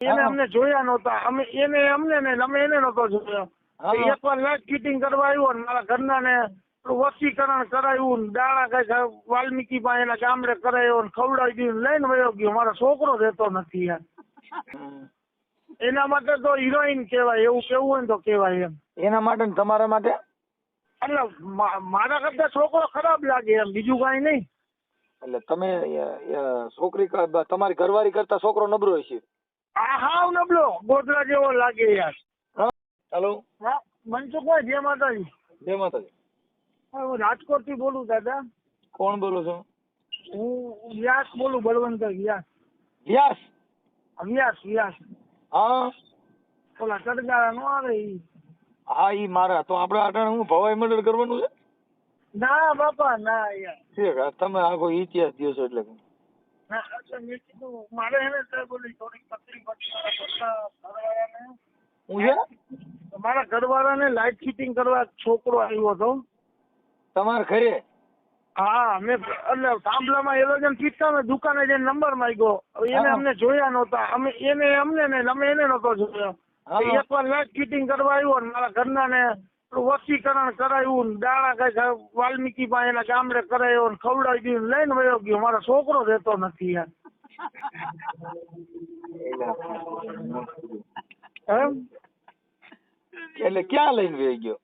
એને અમને જોયા નહોતા, અમે એને અમને ને અમે એને નહોતો જોયો. એકવાર લાઈટ ફિટિંગ કરવા આવ્યો ને મારા ઘરના ને વસીકરણ કરાવ્યું ને દાણા કઈ વાલ્મીકી પાસે એના ગામડે કરાવ્યો ને ખવડાવી દીધું લઈને વયો ગયો. મારો છોકરો રહેતો નથી યાર. એના માટે તો હિરોઈન કહેવાય, એવું કેવું હોય ને તો કહેવાય એમ. એના માટે ને તમારા માટે એટલે મારા કરતા છોકરો ખરાબ લાગે એમ, બીજું કઈ નહીં. એટલે તમે છોકરી તમારી ઘરવાળી કરતા છોકરો નબળો હશે. આ હાવ નબળો ગોદડા જેવો લાગે યાર. હેલો, હા મનસુખભાઈ, જય માતાજી. જય માતાજી. હું રાજકોટ થી બોલું દાદા. કોણ બોલો છો? હું વ્યાસ બોલું, બળવંતભાઈ વ્યાસ. વ્યાસ? વ્યાસ વ્યાસ. હા, ઓલા ચડગાળા નો આવે ઈ. હા ઈ મારા. તો આપણે અટાણે હું ભવાઈ મંડળ કરવાનું છે? ના બાપા ના યાર. ઠીક, તમે આખો ઇતિહાસ દો છો એટલે ના એટલે મેં કીધું મારે એને સાહેબ ઓલી થોડીક તકલીફ હતી મારા ઘરવાળાને. હું છે મારા ઘરવાળાને લાઇટ ફિટિંગ કરવા છોકરો આવ્યો હતો તમારે ઘરે? હા, મેં એટલે થાંભલામાં એલોજન ફીટતા ને દુકાને જઈને નંબર માંગ્યો. એને અમને જોયા નહોતા, અમે એને અમને ને અમે એને નહોતો જોયો. એકવાર લાઇટ ફિટિંગ કરવા આવ્યો ને મારા ઘરના ને વસીકરણ કરાવ્યું ને દાણા કઈ વાલ્મીકી પાસે એના ગામડે કરાવ્યો ને ખવડાવી દીધું લઈને વયો ગયો. મારો છોકરો રહેતો નથી યાર. એટલે ક્યાં લઈને વહી ગયો?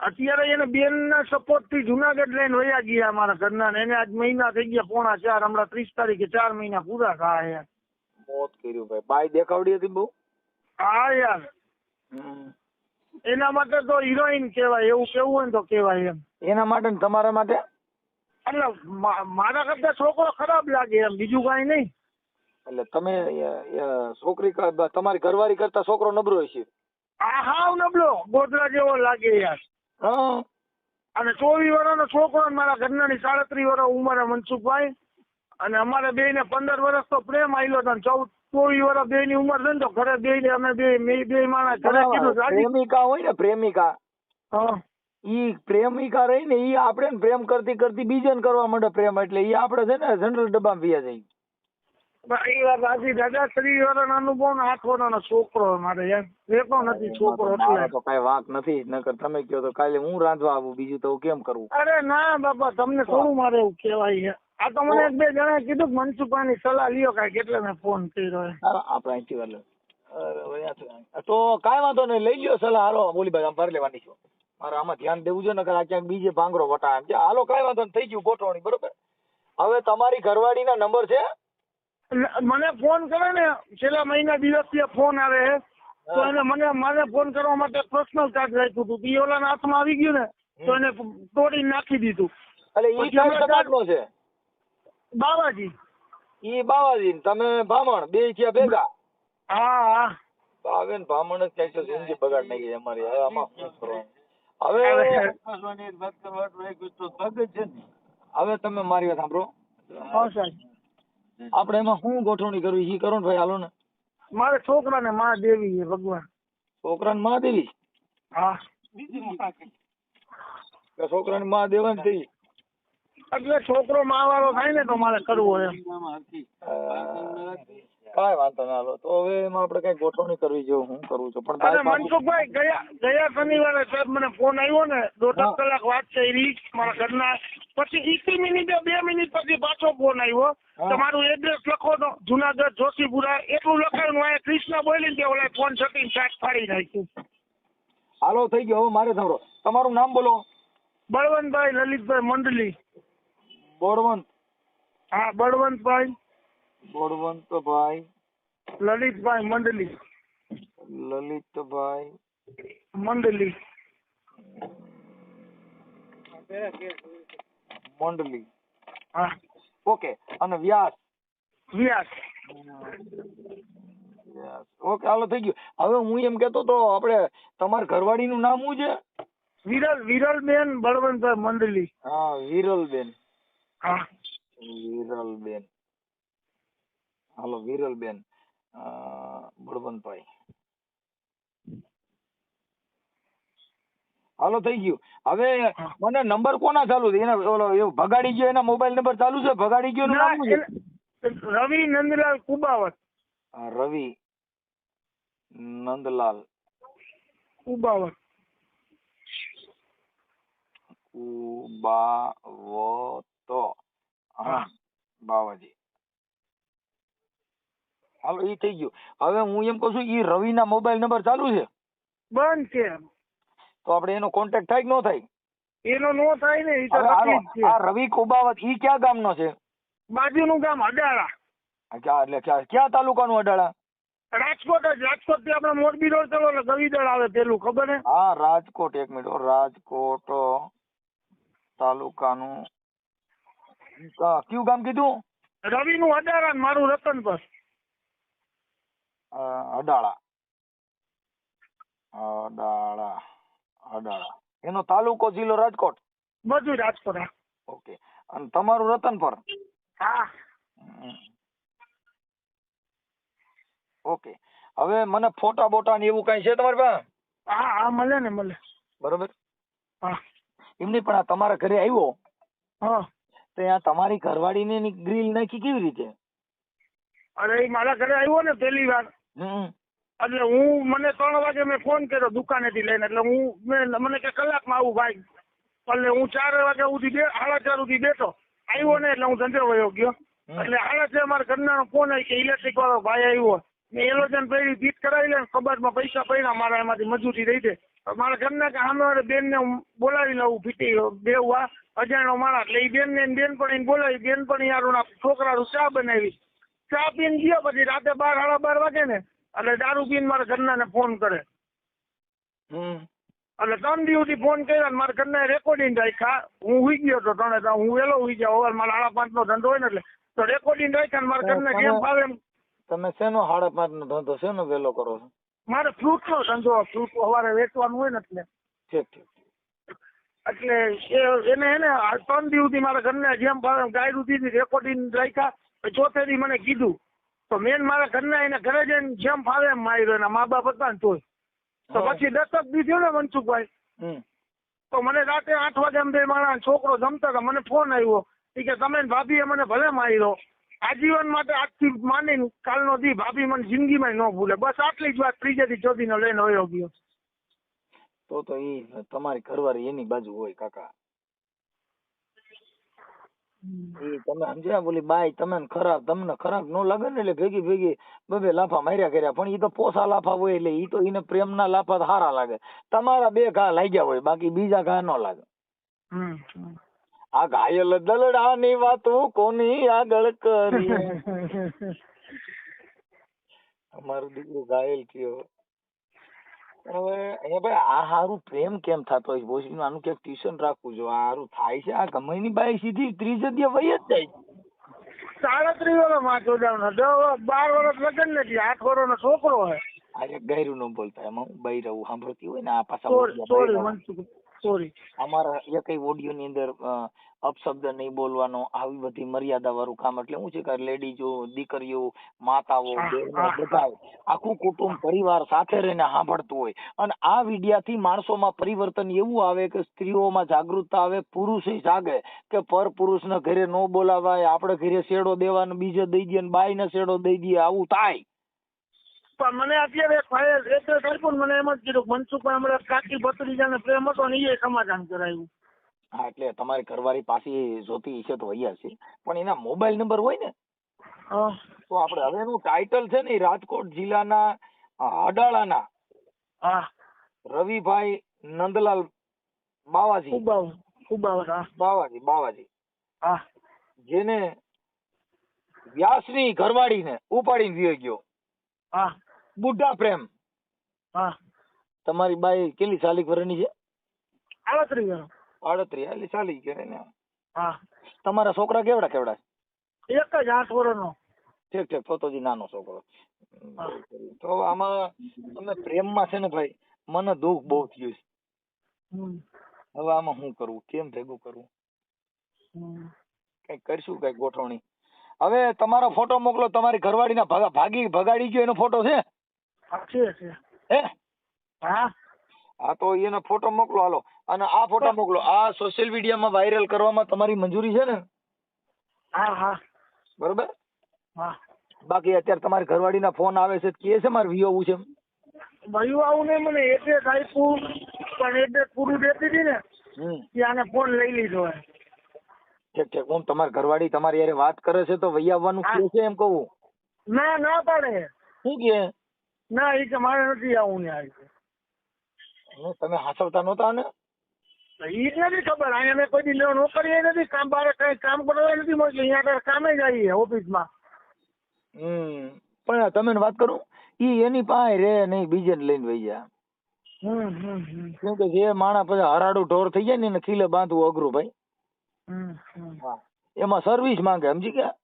અત્યારે એને બેન ના સપોર્ટ થી જુનાગઢ લઈને વયા ગયા મારા ઘરના ને. એને આજ મહિના થઈ ગયા, પોણા 4, હમણાં 30 તારીખે 4 મહિના પૂરા થાય યાર. મોત કર્યું ભાઈ. બાઈ દેખાવડી હતી બહુ? હા યાર. એના માટે તો હિરોઈન કહેવાય, એવું કેવું હોય ને તો કહેવાય એમ. એના માટે ને તમારા માટે? એટલે મારા કરતા છોકરો ખરાબ લાગે એમ, બીજું કઈ નહીં. એટલે તમે છોકરી તમારી ઘરવાળી કરતા છોકરો નબળો હશે. આ હાવ નબળો ગોદડા જેવો લાગે યાર. હા, અને 24 વર્ષનો છોકરો ને મારા ઘરના ની 37 વર્ષ ઉંમરે મનસુખભાઈ. અને અમારે બે ને 15 વર્ષ તો પ્રેમ આવેલો હતો. 24 વર્ષ બે ની ઉંમર છે ને તો ઘરે બે ને અમે બે માણસ ઘરે કીધું પ્રેમિકા હોય ને, પ્રેમિકા, હા ઈ પ્રેમિકા રહી ને ઈ આપણે ને પ્રેમ કરતી કરતી બીજાને કરવા માંડે પ્રેમ. એટલે ઈ આપણે છે ને જનરલ ડબ્બામાં પિયા જાય. એ વાત સાચી દાદા. 30 વર્ષનો અનુભવ ને 8 વર્ષનો છોકરો મારે યાર રહેતો નથી છોકરો. એટલે તો કઈ વાંક નથી, નકર તમે કહો તો કાલે હું રાંધવા આવું, બીજું તો કેમ કરવું? અરે ના બાપા, તમને થોડું મારે એવું કહેવાય છે. આ તો મને 1-2 જણા કીધું કે મનસુખભાઈની સલાહ લ્યો કાંઈક, એટલે મેં ફોન કર્યો. આપણે અહીંથી તો કાંઈ વાંધો નહીં, લઈ લ્યો સલાહ. હાલો બોલી ભાઈ, આમ ભરી લેવાની છો. મારે આમાં ધ્યાન દેવું છે, નકર આ ક્યાંક બીજે ભાંગરો વટા એમ છે. હાલો કાંઈ વાંધો નહીં, થઈ ગયું ગોઠવણી, બરોબર. હવે તમારી ઘરવાળીના નંબર છે? મને ફોન કરે ને છેલ્લા મહિના દિવસથી ફોન આવે તો એને મને ફોન કરવા માટે પર્સનલ ચાર્જ રાખ્યું હતું. એ ઓલાના હાથમાં આવી ગયું ને તો એને તોડીને નાખી દીધું. એટલે ઈ ચાર્જ સમાજનો છે? બાવાજી. ઈ બાવાજી તમે ભામણ, બે થયા ભેગા? હા હા, ભાવે ને ભામણ જ ક્યાંક તો જિંદગી બગાડ નાખી અમારી. હવે આમાં શું કરવાનું? હવે તમે મારી વાત સાંભળો. હા સાહેબ. આપણે એમાં શું ગોઠવણી કરવી ઈ કરો ને ભાઈ. હાલો ને. મારે છોકરાને માં દેવી છે ભગવાન. છોકરાને માં દેવી? હા, છોકરાને માં દેવાની થઈ એટલે છોકરો માં વાળો થાય ને તો મારે કરવો એમ. કાંઈ વાંધો ના. હાલો તો હવે એમાં આપણે કઈ ગોઠવણી કરવી જોઈએ, હું કરું છું. પણ અરે મનસુખભાઈ, ગયા શનિવારે સાહેબ મને ફોન આવ્યો ને, 1.5 કલાક વાત થઈ મારા ઘરના. પછી 20 મિનિટ 2 મિનિટ પછી પાછો ફોન આવ્યો. તમારું એડ્રેસ લખો તો જુનાગઢ જોશીપુરા એટલું લખાયું. અહીંયા કૃષ્ણ બોલી કે ઓલા ફોન છતી સાત ફાડી નાખ્યું. હાલો થઈ ગયો. હવે મારે સાંભળો, તમારું નામ બોલો. બળવંતભાઈ લલિતભાઈ મંડલી. બળવંત? હા, બળવંતભાઈ. બળવંતભાઈ લલિતભાઈ મંડલી. લલિતભાઈ મંડલી. મંડલી. હા ઓકે. અને વ્યાસ? વ્યાસ. ઓકે, હાલો થઈ ગયું. હવે હું એમ કેતો તો આપણે તમારા ઘરવાળીનું નામ શું છે? વિરલબેન બળવંતભાઈ મંડલી. હા, વિરલબેન. હા, વિરલબેન. હાલો વિરલબેન બળવંતભાઈ. હાલો થઈ ગયું. હવે મને નંબર કોના ચાલુ છે? એના ઓલો ભગાડી ગયો, એના મોબાઈલ નંબર ચાલુ છે? ભગાડી ગયો નું નામ શું છે? રવિ નંદલાલ કુબાવત. રવિ નંદલાલ ઉબાવર. ઉબાવત. હા બાવાજી. હાલો ઈ થઈ ગયું. હવે હું એમ કહું છું ઈ રવિના મોબાઈલ નંબર ચાલુ છે બંધ છે. તો આપણે એનો કોન્ટેક્ટ થાય કે ન થાય? એનો નો થાય ને, એ તો હવે હાલો, તકલીફ છે. આ રવિ કુબાવત ઈ ક્યાં ગામનો છે? બાજુનું ગામ અડાળા. ક્યાં તાલુકાનું અડાળા? રાજકોટ જ. રાજકોટ થી આપણે મોરબી રોડ ચલો એટલે ગવીદળ આવે પેલું, ખબર હે? હા રાજકોટ. એક મિનિટ હો. રાજકોટ તાલુકાનું કયું ગામ કીધું? રવિ નું અડાળા ને મારું રતનપર. અડાળા. અડાળા. અડાળા. એનો તાલુકો જિલ્લો રાજકોટ. બધું રાજકોટ. હા. ઓકે. અને તમારું રતનપર? હા. ઓકે. હવે મને ફોટા બોટા ને એવું કઈ છે તમારી પાસે? હા હા મળે ને, મળે. બરોબર. હા. એમની પણ આ તમારા ઘરે આવ્યો હા. તો આ તમારી ઘરવાળીને ની ગ્રીલ નાખી કેવી રીતે? અરે એ મારા ઘરે આવ્યો ને પહેલી વાર, એટલે મને 3 વાગે મેં ફોન કર્યો દુકાનેથી લઈને, એટલે મને કે કલાકમાં આવું ભાઈ. એટલે હું 4 વાગ્યા સુધી 4:30 સુધી બેઠો. આવ્યો ને એટલે હું ધંધે વયો ગયો. એટલે 6:30 મારા ઘરના ફોન આવી કે ઇલેક્ટ્રિક વાળો ભાઈ આવ્યો. મેં એલોજન પહેરી ફીટ કરાવી લે, કબાટમાં પૈસા પડ્યા મારા, એમાંથી મજૂરી દઈ દે. મારા ઘરના કે સામે બેન ને હું બોલાવી લઉં, ફીટી બેવવા અજાણ્યો માણસ. એટલે એ બેન ને બેનપણીને બોલાવી, બેનપણી યાર છોકરાનું ચા બનાવી. ચા પીને ગયો, પછી રાતે 12, 12:30 વાગે ને એટલે દારૂ પીને મારા ઘરના ને ફોન કરે. એટલે 3 દિવસથી ફોન કર્યા ને મારા ઘરના રેકોર્ડિંગ રાખ્યા. હું હુઈ ગયો હતો 3, હું વહેલો હુઈ જાવ. હવે મારા 5:30 નો ધંધો હોય ને, એટલે તો રેકોર્ડિંગ રાખ્યા ને મારા ઘરના જેમ ફાવે એમ. તમે શેનો 5:30 નો ધંધો શેનો વહેલો કરો છો? મારે ફ્રૂટ નો ધંધો. ફ્રૂટ સવારે વેચવાનું હોય ને એટલે. ઠીક ઠીક. એટલે એને 3 દિવસથી મારા ઘરના જેમ ફાવે ગાયરું દીધી, રેકોર્ડિંગ રાખ્યા. ચોથે દી મને કીધું તો મેન મારા ઘરના એને ઘરે જઈને જેમ ફાવે એમ માર્યો. એના મા બાપ હતા ને તોય. તો પછી 10 દી થયો ને મનસુખભાઈ, તો મને રાતે 8 વાગે એમ 2 માણસ છોકરો જમતા હતા, મને ફોન આવ્યો કે તમે ભાભીએ મને ભલે માર્યો, આજીવન માટે આજથી માનીને કાલનો દી ભાભી મને જિંદગીમાં ન ભૂલે. બસ આટલી જ વાત. 3 થી 4 નો લઈને વયો ગયો. તો ઈ તમારી ઘરવાળી એની બાજુ હોય કાકા. એ તમે સમજ્યા? બોલી બાઈ તમને ખરાબ નો લાગે ને, એટલે ભેગી બબે લાફા માર્યા કર્યા. પણ ઈ તો પોસા લાફા હોય, એટલે ઈ તો એને પ્રેમના લાફા સારા લાગે. તમારા 2 ઘા લાગ્યા હોય, બાકી બીજા ઘા નો લાગે. આ ઘાયલ દલડાની વાતો કોની આગળ કરી. અમારું દીકરું ઘાયલ થયો. હવે અહીંયા ભાઈ આ હારું પ્રેમ કેમ થતો હોય? ભોસડીનું આનું ક્યાંક ટ્યુશન રાખવું જો. આ હારું થાય છે? આ ગમેની બાઈ સીધી 30 વહી જ જાય. 37 વર્ષમાં જોડાવના, 12 વર્ષ લગ્ન નથી, 8 વર્ષનો છોકરો હે. આજે ગૈરું ન બોલતા, એમાં હું બઈ રહું સાંભળતી હોય ને આ પાછા. સોરી. અમારા એકઈ ઓડિયો ની અંદર અપશબ્દ નહીં બોલવાનો, આવી બધી મર્યાદા વાળું કામ. એટલે શું છે કે લેડીઝો, દીકરીઓ, માતાઓ, બહેનો બધા આખું કુટુંબ પરિવાર સાથે રહીને સાંભળતું હોય. અને આ વિડિયાથી માણસોમાં પરિવર્તન એવું આવે કે સ્ત્રીઓમાં જાગૃતતા આવે, પુરુષે જાગે કે પર પુરુષના ઘરે ન બોલાવાય, આપણે ઘરે શેડો દેવાનો બીજે દઈ દઈએ, બાઈ ને શેડો દઈ દઈએ, આવું થાય. પણ મને અત્યારે મને એમ જ કીધું મનસુખભાઈ હમણાં કાકી ભત્રીજાને પ્રેમ હતો ને એ સમાધાન કરાવ્યું. હા, એટલે તમારી ઘરવાળી પાસે જોતી છે તો અહીંયા છે, પણ એના મોબાઈલ નંબર હોય ને તો આપણે હવે એનું ટાઇટલ છે ને રાજકોટ જિલ્લાના અડાળાના રવિભાઈ નંદલાલ બાવાજી. બાવાજી જેને વ્યાસની ઘરવાળીને ઉપાડીને વિયો ગયો. બુઢા પ્રેમ. તમારી બાઈ કેટલી સાલી વર્ષની છે? 38. 38 એટલે ચાલી કરે ને. તમારા છોકરા કેવડા છે? એક જ 8 વર્ષનો. ઠીક તો નાનો છોકરો. તો આમાં તમે પ્રેમમાં છે ને ભાઈ, મને દુઃખ બહુ થયું છે. હવે આમાં શું કરવું, કેમ ભેગું કરવું? કઈક કરશું, કઈક ગોઠવણી. હવે તમારો ફોટો મોકલો. તમારી ઘરવાળીના ભગાડી ગયો એનો ફોટો છે? હે? હા, તો એનો ફોટો મોકલો. હાલો, અને આ ફોટો મોકલો. આ સોશિયલ મીડિયામાં વાયરલ કરવામાં તમારી મંજૂરી છે ને? બરોબર. બાકી અત્યારે તમારી ઘરવાળીના ફોન આવે છે, કે છે મારે વિયોવું છે? ભાઈઓ આવું નહીં, મને એડ્રેસ આપ્યું પણ એડ્રેસ પૂરું દેતી હતી ને ત્યાં ફોન લઈ લીધો. ઠીક ઠીક. હું તમારી ઘરવાળી તમારી યારે વાત કરે છે તો વહી આવવાનું કહે છે એમ કહું? ના પાડે. શું કે? ના એ કે મારે નથી આવું ને આવી. તમે હાસવતા નહોતા ને? ઈ જ નથી ખબર. અહીંયા મેં કોઈ દી નોકરી નથી, કામ બારે કઈ કામ કરવા નથી મળતું. અહીંયા કામે જઈએ ઓફિસમાં. પણ તમે વાત કરું, ઈ એની પાસે રે નહીં, બીજે લઈને વહી જાય. કેમ કે જે માણા પછી હરાડું ઢોર થઈ જાય ને એને ખીલે બાંધવું અઘરું ભાઈ. હા, એમાં સર્વિસ માંગે, સમજી ગયા?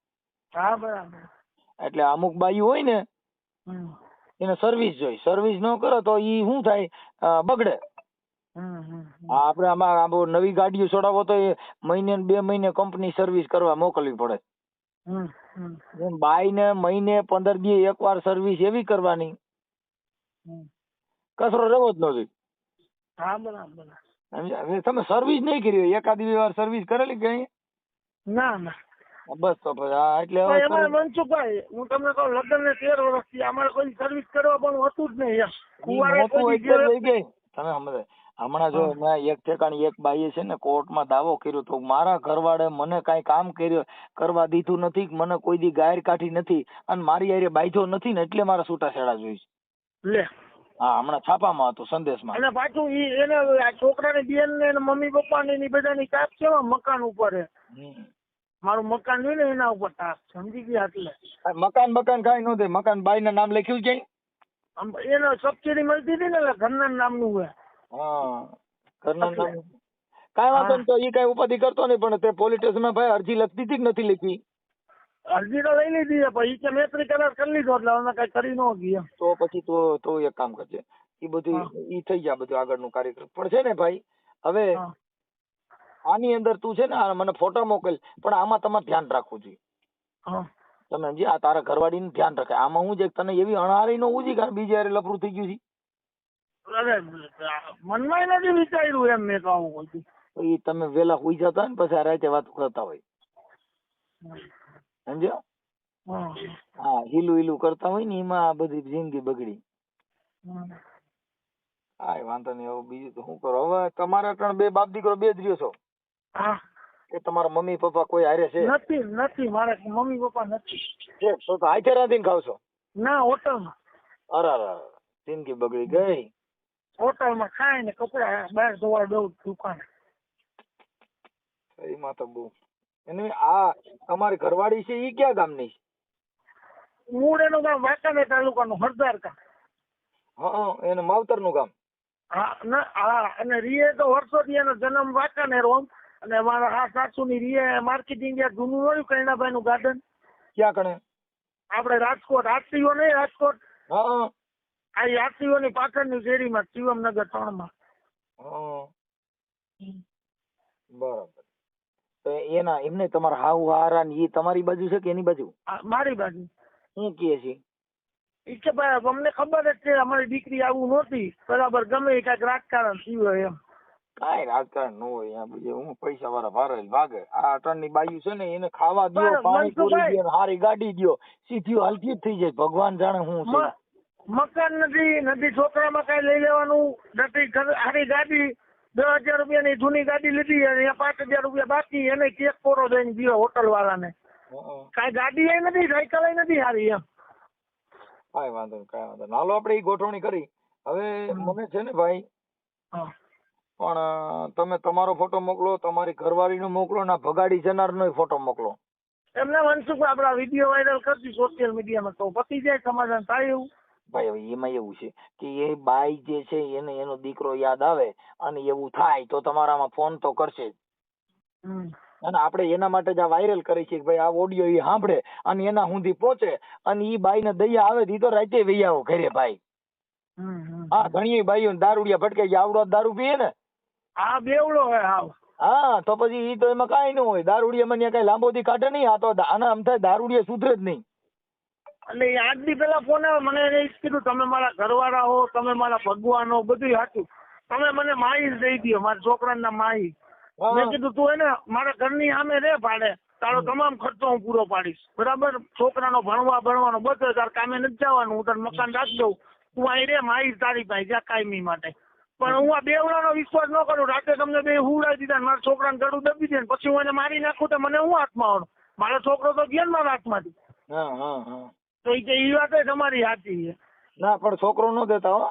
હા બરાબર. એટલે અમુક બાઈ હોય ને એને સર્વિસ જોઈ, સર્વિસ ન કરો તો ઈ શું થાય, બગડે. આપણે આમાં નવી ગાડીઓ છોડાવો તો એ મહિને 2 મહિને કંપની સર્વિસ કરવા મોકલવી પડે. બાઈ ને મહિને 15 દી એકવાર સર્વિસ એવી કરવાની, કચરો રહેવો જ નથી. હા બરાબર. હવે તમે સર્વિસ નહીં કરી, એકાદી વાર સર્વિસ કરેલી કઈ? ના. બસ તો પછી હા, એટલે અમારે મનસુખભાઈ, હું તમને કહું, લગ્ન ને 13 વર્ષથી અમારે કોઈ સર્વિસ કરવા પણ હતું જ નહીં. તમે સમજે હમણાં જો મેં એક ઠેકાણી એક બાઈએ છે ને કોર્ટમાં દાવો કર્યો તો મારા ઘરવાળે મને કઈ કામ કરવા દીધું નથી, મને કોઈ દી ગાયર કાઢી નથી અને મારી હારે બાંધ્યો નથી ને એટલે મારા છૂટાછેડા જોઈશ. લે હા, હમણાં છાપામાં હતું, સંદેશમાં. અને પાછું એને છોકરાની બેન ને મમ્મી પપ્પા ની બધાની કાપ છે મકાન ઉપર. મારું મકાન હોય ને એના ઉપર ટાક, સમજી ગયા? એટલે મકાન કઈ ન દે, મકાન બાઈ ના નામ લખ્યું છે, એને સબસિડી મળતી હતી ને એટલે ઘરના નામનું હોય. હા, ઘરના નામ. કઈ વાંધો નહીં, તો એ કઈ ઉપાધિ કરતો નહીં, પણ તે પોલીસ સ્ટેશનમાં ભાઈ અરજી લખતી હતી કે નથી લખી? અરજી તો લઈ લીધી પછી કે મેત્રી કરાર કરી લીધો એટલે અમે કઈ કરી ન ગયા. તો પછી તો એક કામ કરજે, એ બધું ઈ થઈ જાય બધું આગળનું કાર્યક્રમ. પણ છે ને ભાઈ, હવે આની અંદર તું છે ને મને ફોટો મોકલ, પણ આમાં તમારે ધ્યાન રાખવું જોઈએ. તમે સમજી, આ તારા ઘરવાળીને ધ્યાન રાખે. આમાં હું છે તને એવી અણહારી ન ઉજી કારણ બીજે યારે લફરું થઈ ગયું છે. અરે મનમાં નથી વિચાર્યું એમ મેં કહું. એ તમે વેલા સુઈ જતા ને પછી આ રાતે વાત કરતા હોય, સમજ્યો? હા, હીલું કરતા હોય ને એમાં આ બધી જિંદગી બગડી. હા, વાંધો નહીં. હવે બીજું તો શું કરો? હવે તમારા 2 બાપ દીકરો 2 જ રહ્યો છો કે તમારા મમ્મી પપ્પા કોઈ હારે છે? નથી, મારા મમ્મી પપ્પા નથી. તો હાથે રાંધીને ખાવ છો? ના, હોટલમાં. અરે જિંદગી બગડી ગઈ. હોટલમાં ખાય ને કપડા બહાર ધોવા દઉં દુકાન. એમાં તો બહુ. એને આ તમારી ઘરવાળી છે ઈ ક્યાં ગામની છે? મૂળ એનું ગામ વાંકાનેર તાલુકાનું હરદાર ગામ. હા, એને માવતરનું ગામ. હા, અને રીએ તો વર્ષોથી એનો જન્મ વાંકાનેર હોમ, અને મારા સાસુની રીએ માર્કેટિંગ જૂનું હોય કૈણાભાઈ નું ગાર્ડન. ક્યાં કણે? આપણે રાજકોટ આરટીઓ નહીં, રાજકોટ. હા, આ આરટીઓ ની પાછળની શેરીમાં શિવમનગર 3 માં. બરાબર. તો એમને તમારા હાવ હારા ને એ તમારી બાજુ છે કે એની બાજુ? મારી બાજુ. શું કહે છે? ઈ કે ભાઈ અમને ખબર જ છે અમારી દીકરી આવું નહોતી, બરાબર, ગમે એ કઈક રાજકારણ થયું એમ. કાંઈ રાજકારણ ન હોય, હું પૈસા વાળા ભારે ભાગે. આ અટણની બાયુ છે ને એને ખાવા દો, પાણી પૂરી દો, હારી ગાડી દો, સીધી હલકી થઈ જાય. ભગવાન જાણે શું છે. મકાન નથી, છોકરામાં કઈ લઈ લેવાનું નથી. હારી ગાડી 10,000 રૂપિયાની જૂની ગાડી લીધી અને 5,000 રૂપિયા બાકી, એને કેક કોરો દઈને દીધો હોટલ વાળાને. કઈ ગાડી એ નથી, સાયકલ એ નથી હારી એમ. કાંઈ વાંધો નહીં. હાલો આપણે એ ગોઠવણી કરી. હવે મને છે ને ભાઈ, પણ તમે તમારો ફોટો મોકલો, તમારી ઘરવાળીનો મોકલો, ના ભગાડી જનારનો ફોટો મોકલો. એમને મનસુખ આપડા વિડીયો વાયરલ કરતી સોશિયલ મીડિયામાં તો પતી જાય, સમાધાન થાય એવું. ભાઈ હવે એમાં એવું છે કે એ બાઈ જે છે એને એનો દીકરો યાદ આવે અને એવું થાય તો તમારામાં ફોન તો કરશે જ. અને આપણે એના માટે જ આ વાયરલ કરી છે કે ભાઈ આ ઓડિયો એ સાંભળે અને એના સુધી પહોંચે અને ઈ બાઈ ને દયા આવે ઈ તો રાતે વહી આવો ઘરે ભાઈ. હા, ઘણી બાઈઓ દારૂડિયા ભટકાઈ ગયા, આવડો દારૂ પીએ ને. હા, બેવડો હે હાવ. હા, તો પછી ઈ તો એમાં કાંઈ ન હોય. દારૂડિયા મને કઈ લાંબો દી કાઢે નહીં. આ તો આના આમ થાય દારૂડિયા સુધરે જ નહીં. એટલે 8 દી પેલા ફોન આવે, મને એને કીધું તમે મારા ઘરવાળા હો, તમે મારા ભગવાન હો, બધું સાચું, તમે મને માહી દઈ દો, મારા છોકરાના માહી. મેં કીધું તું એને મારા ઘરની સામે રે ભાડે, તારો તમામ ખર્ચો હું પૂરો પાડીશ, બરાબર. છોકરાનો ભણવાનો બધો, તાર કામે નથી જવાનું, હું તને મકાન રાખી દઉં, તું અહીં રે મારી તારી પાસે જા કાયમી માટે. પણ હું આ બેવડાનો વિશ્વાસ ન કરું. રાતે તમને બે હુવડાવી દીધા, મારા છોકરાને ગળું દબી દે, પછી હું એને મારી નાખું તો મને હું હાથમાં આવડું? મારો છોકરો તો ગયો ને મારા હાથમાંથી. તો એ વાત તમારી સાચી છે. ના પણ છોકરો ન દેતા હો.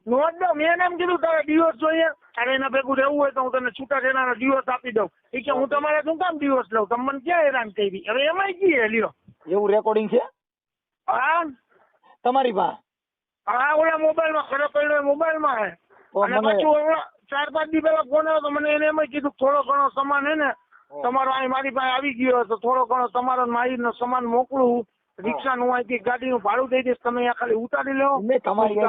નો જ દઉં. મેં એને એમ કીધું તારે ડિવોર્સ જોઈએ, તારે એના ભેગું રહેવું હોય તો હું તને છૂટાછેડાનો ડિવોર્સ આપી દઉં. એ કે હું તમારે શું કામ ડિવોર્સ લઉં, તમે મને ક્યાં હેરાન કરી? હવે એમાંય કીએ લ્યો. એવું રેકોર્ડિંગ છે હા તમારી પાસે? હા, ઓલા મોબાઈલમાં ખરો પડ્યો મોબાઈલમાં હે. અને પાછું હમણાં 4-5 દી પહેલા ફોન આવ્યો તો મને એને એમ કીધું થોડો ઘણો સામાન હે ને તમારો અહીં મારી પાસે આવી ગયો તો થોડો ઘણો તમારો માહીનો સામાન મોકલું, રિક્ષાનું અહીંથી ગાડીનું ભાડું દઈ દઈશ, તમે અહીંયા ખાલી ઉતારી લેવો. તમારી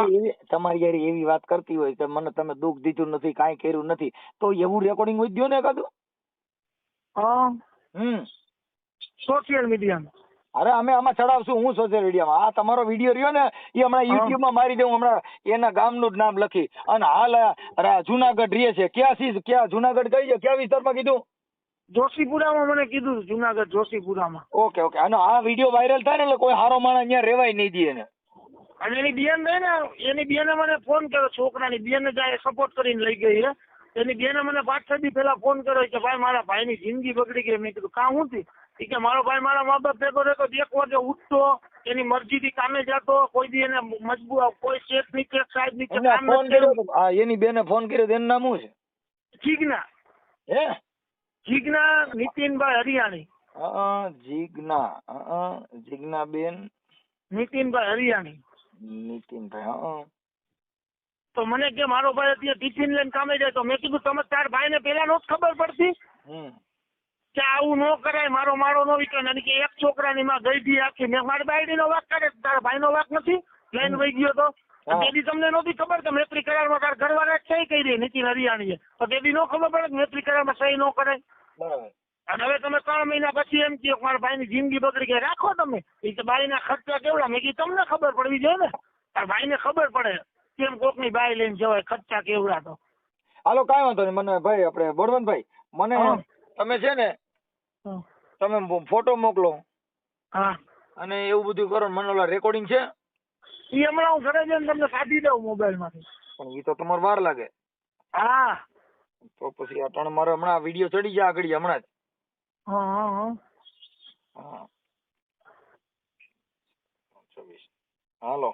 યાર એવી વાત કરતી હોય કે મને તમે દુઃખ દીધું નથી, કાંઈ કર્યું નથી, તો એવું રેકોર્ડિંગ હોય દો ને એકાદું. સોશિયલ મીડિયામાં. અરે અમે આમાં ચડાવશું. હું સોશિયલ મીડિયામાં આ તમારો વિડીયો રહ્યો ને એ હમણાં યુટ્યુબમાં મારી દઉં. હમણાં એના ગામનું જ નામ લખી અને હાલ જુનાગઢ રહે છે. ક્યાં જુનાગઢ કઈ છે, ક્યાં વિસ્તારમાં કીધું? જોશીપુરામાં મને કીધું, જુનાગઢ જોશીપુરામાં. ઓકે અને આ વિડીયો વાયરલ થાય ને એટલે કોઈ હારો માણસ અહીંયા રેવાય નહીં દે એને. અને એની બેન રહી ને, એની બેને મને ફોન કર્યો, છોકરાની બેને જાય સપોર્ટ કરીને લઈ ગઈ છે. એની બેને મને 5-6 દી પહેલા ફોન કર્યો કે ભાઈ મારા ભાઈની જિંદગી બગડી ગઈ. મેં કીધું કાં હું થી? એ કે મારો ભાઈ મારા મા બાપ ભેગો રહેતો, 1 વાગે ઉઠતો, એની મરજીથી કામે જતો, કોઈ દી એને મજબૂર કોઈ શેઠ નીચે સાહેબ નીચે કામ ફોન કર્યો. એની બેને ફોન કર્યો એનું નામ શું છે? જીજ્ઞા. હે? જીજ્ઞા નીતિનભાઈ હરિયાણી. જીજ્ઞા બેન નીતિનભાઈ હરિયાણી. નીતિનભાઈ. તો મને કે મારો ભાઈ અત્યારે ટિફિન લઈને કામે જાય. તો મેં કીધું તમે તાર ભાઈને પેલા નો ખબર પડતી કે આવું ન કરાય, મારો માળો નો વિકે. કે એક છોકરાની માં ગઈઢી આખી. મેં મારી બાયડી નો વાક કરે, તારા ભાઈ નો વાક નથી? લઈને વહી ગયો તો તેથી તમને નહોતી ખબર કે મૈત્રી કરારમાં તાર ઘરવાળા સહી કરી નીતિન હરિયાણીએ? તો તેથી નો ખબર પડે કે મૈત્રી કરારમાં સહી ન કરાય. બરાબર. અને હવે તમે 3 મહિના પછી એમ કહો મારા ભાઈની જિંદગી બગડી ગઈ, રાખો તમે. એ તો બાઈના ખર્ચા કેવડા? મેં કીધું તમને ખબર પડવી જોઈએ ને, તાર ભાઈને ખબર પડે કેમ કોકની બાઈ લઈને જવાય, ખર્ચા કેવડા. તો હાલો કાંઈ વાંધો નહીં. મને ભાઈ આપણે બળવંતભાઈ મને તમે છે ને તમે ફોટો મોકલો. હા અને એવું બધું કરો. મને ઓલા રેકોર્ડિંગ છે એ હમણાં હું ઘરે જઈને તમને કાઢી દઉં મોબાઈલ માંથી. પણ એ તો તમારે વાર લાગે. હા તો પછી અટાણે મારે હમણાં વિડીયો ચડી જાય આગળ હમણાં જ. હા હાલો.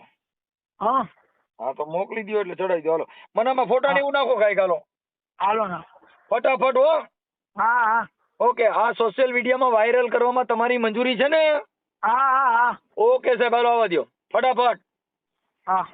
હા તો મોકલી દો એટલે ચડાવી દો. હાલો મને આમાં ફોટા ને એવું નાખો કાંઈક. હાલો ના ફટાફટ હો. હા ઓકે. આ સોશિયલ મીડિયામાં વાયરલ કરવામાં તમારી મંજૂરી છે ને? હા ઓકે સાહેબ હાલો આવવા દો ફટાફટ. હા